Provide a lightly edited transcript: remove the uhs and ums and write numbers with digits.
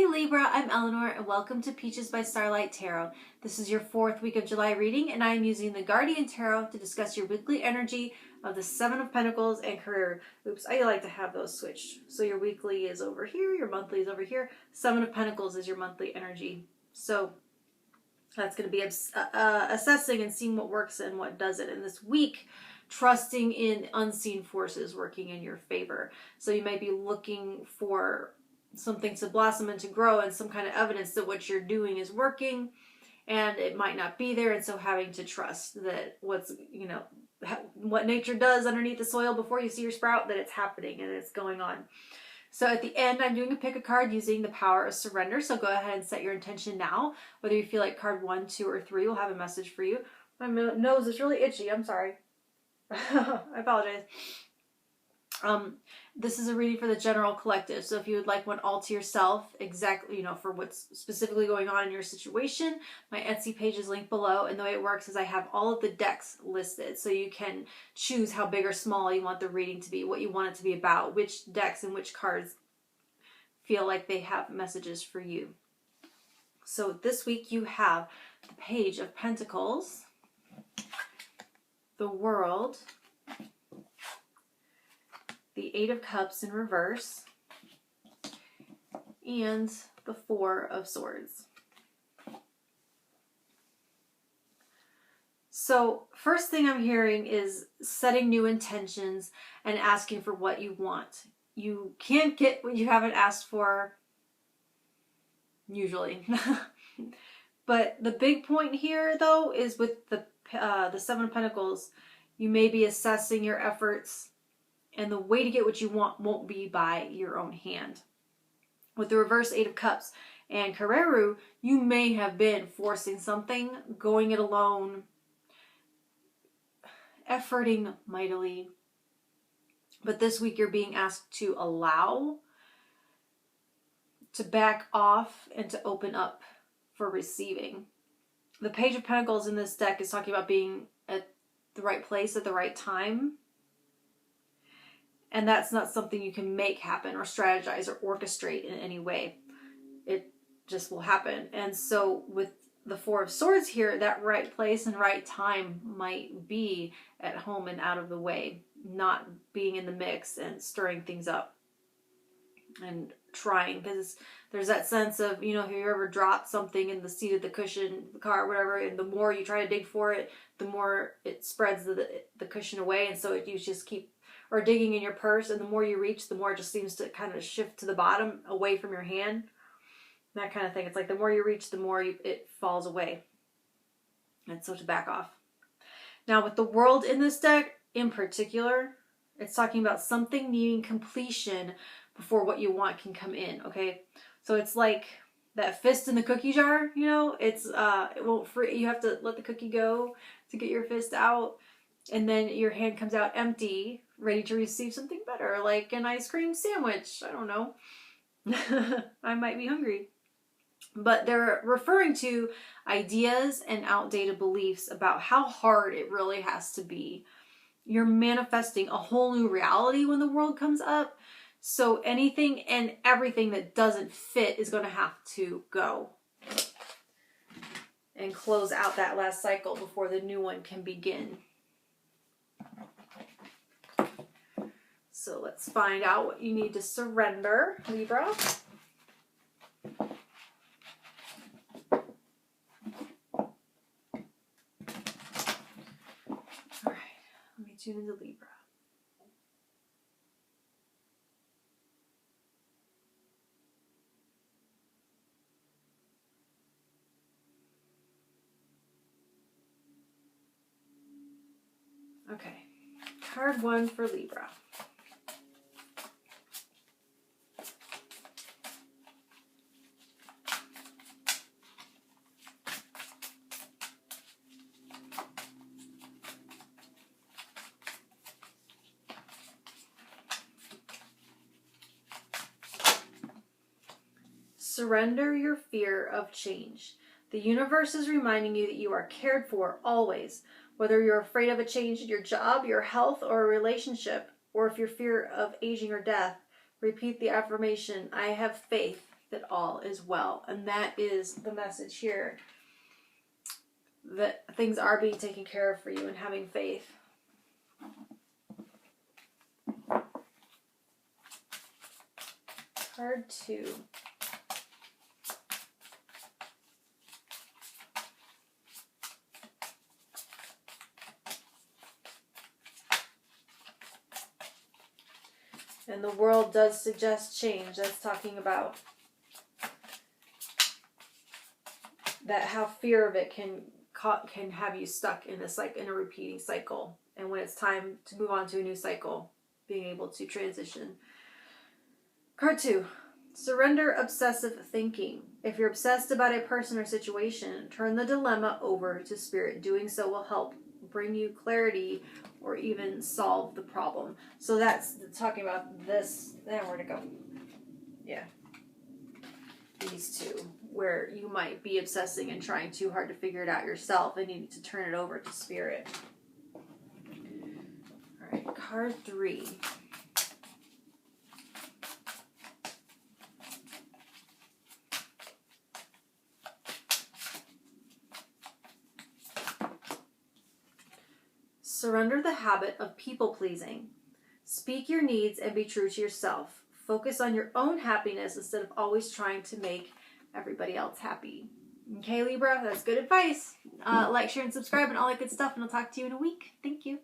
Hey Libra, I'm Eleanor and welcome to Peaches by Starlight Tarot. This is your 4th week of July reading and I am using the Guardian Tarot to discuss your weekly energy of the 7 of Pentacles and career. Oops, I like to have those switched. So your weekly is over here, your monthly is over here. 7 of Pentacles is your monthly energy. So that's going to be assessing and seeing what works and what doesn't. And this week, trusting in unseen forces working in your favor. So you might be looking for something to blossom and to grow and some kind of evidence that what you're doing is working, and it might not be there. And so having to trust that what nature does underneath the soil before you see your sprout, that it's happening and it's going on. So at the end, I'm doing a pick a card using the power of surrender. So go ahead and set your intention now. Whether you feel like card 1, 2, or 3 will have a message for you. My nose is really itchy. I'm sorry. I apologize. This is a reading for the general collective. So if you would like one all to yourself, exactly, for what's specifically going on in your situation, my Etsy page is linked below. And the way it works is I have all of the decks listed. So you can choose how big or small you want the reading to be, what you want it to be about, which decks and which cards feel like they have messages for you. So this week you have the Page of Pentacles, the World, the 8 of Cups in reverse, and the 4 of Swords. So first thing I'm hearing is setting new intentions and asking for what you want. You can't get what you haven't asked for, usually. But the big point here, though, is with the 7 of Pentacles, you may be assessing your efforts, and the way to get what you want won't be by your own hand. With the reverse 8 of Cups and Carreru, you may have been forcing something, going it alone, efforting mightily. But this week you're being asked to allow, to back off, and to open up for receiving. The Page of Pentacles in this deck is talking about being at the right place at the right time. And that's not something you can make happen or strategize or orchestrate in any way. It just will happen. And so with the 4 of Swords here, that right place and right time might be at home and out of the way, not being in the mix and stirring things up and trying. Because there's that sense of, if you ever dropped something in the seat of the cushion, the car, whatever, and the more you try to dig for it, the more it spreads the cushion away. And so you just keep or digging in your purse, and the more you reach, the more it just seems to kind of shift to the bottom, away from your hand. That kind of thing. It's like the more you reach, the more it falls away. And so to back off. Now with the World in this deck, in particular, it's talking about something needing completion before what you want can come in, okay? So it's like that fist in the cookie jar, it's, it won't free, you have to let the cookie go to get your fist out. And then your hand comes out empty, ready to receive something better, like an ice cream sandwich. I don't know. I might be hungry. But they're referring to ideas and outdated beliefs about how hard it really has to be. You're manifesting a whole new reality when the World comes up. So anything and everything that doesn't fit is going to have to go and close out that last cycle before the new one can begin. So let's find out what you need to surrender, Libra. All right, let me tune into Libra. Okay, card 1 for Libra. Surrender your fear of change. The universe is reminding you that you are cared for always, whether you're afraid of a change in your job, your health, or a relationship, or if you're fear of aging or death. Repeat the affirmation, I have faith that all is well. And that is the message here, that things are being taken care of for you, and having faith. Card 2. And the world does suggest change. That's talking about that, how fear of it can have you stuck in a repeating cycle. And when it's time to move on to a new cycle, being able to transition. Card 2. Surrender obsessive thinking. If you're obsessed about a person or situation, turn the dilemma over to Spirit. Doing so will help bring you clarity or even solve the problem. So that's talking about this. Where'd it go? Yeah. These two, where you might be obsessing and trying too hard to figure it out yourself, and you need to turn it over to Spirit. All right, card 3. Surrender the habit of people-pleasing. Speak your needs and be true to yourself. Focus on your own happiness instead of always trying to make everybody else happy. Okay, Libra, that's good advice. Like, share, and subscribe, and all that good stuff, and I'll talk to you in a week. Thank you.